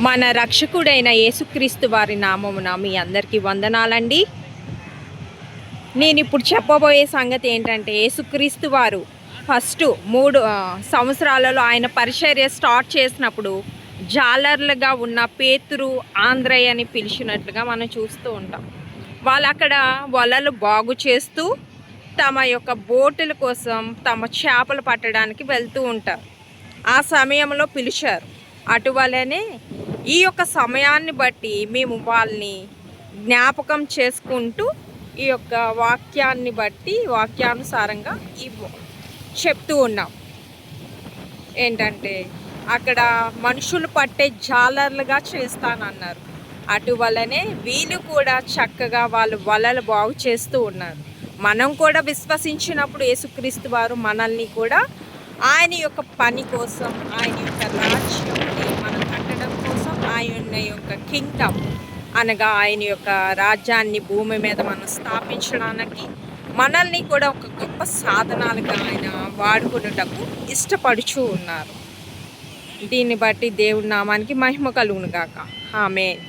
మన రక్షకుడైన యేసుక్రీస్తు వారి నామమున మీ అందరికీ వందనాలండి. నేను ఇప్పుడు చెప్పబోయే సంగతి ఏంటంటే, యేసుక్రీస్తు వారు ఫస్ట్ 3 సంవత్సరాలలో ఆయన పరిచర్య స్టార్ట్ చేసినప్పుడు జాలర్లుగా ఉన్న పేతురు, ఆంద్రయ్య అని పిలిచినట్లుగా మనం చూస్తూ ఉంటాం. వాళ్ళు అక్కడ వలలు బాగు చేస్తూ తమ యొక్క బోటుల కోసం తమ చేపలు పట్టడానికి వెళ్తూ ఉంటారు. ఆ సమయంలో పిలిచారు. అటువలనే ఈ యొక్క సమయాన్ని బట్టి మేము వాళ్ళని జ్ఞాపకం చేసుకుంటూ ఈ యొక్క వాక్యాన్ని బట్టి వాక్యానుసారంగా చెప్తూ ఉన్నాం. ఏంటంటే అక్కడ మనుషులు పట్టే జాలర్లుగా చేస్తానన్నారు. అటువలనే వీళ్ళు కూడా చక్కగా వాళ్ళు వలలు బాగు చేస్తూ ఉన్నారు. మనం కూడా విశ్వసించినప్పుడు యేసుక్రీస్తు వారు మనల్ని కూడా ఆయన యొక్క పని కోసం, ఆయన యొక్క రాజ్యాన్ని మనం కట్టడం కోసం, ఆయన యొక్క కింగ్డమ్ అనగా ఆయన యొక్క రాజ్యాన్ని భూమి మీద మనం స్థాపించడానికి మనల్ని కూడా ఒక గొప్ప సాధనాలుగా ఆయన వాడుకునేటకు ఇష్టపడుచూ ఉన్నారు. దీన్ని బట్టి దేవుడి నామానికి మహిమ కలుగును గాక. ఆమేన్.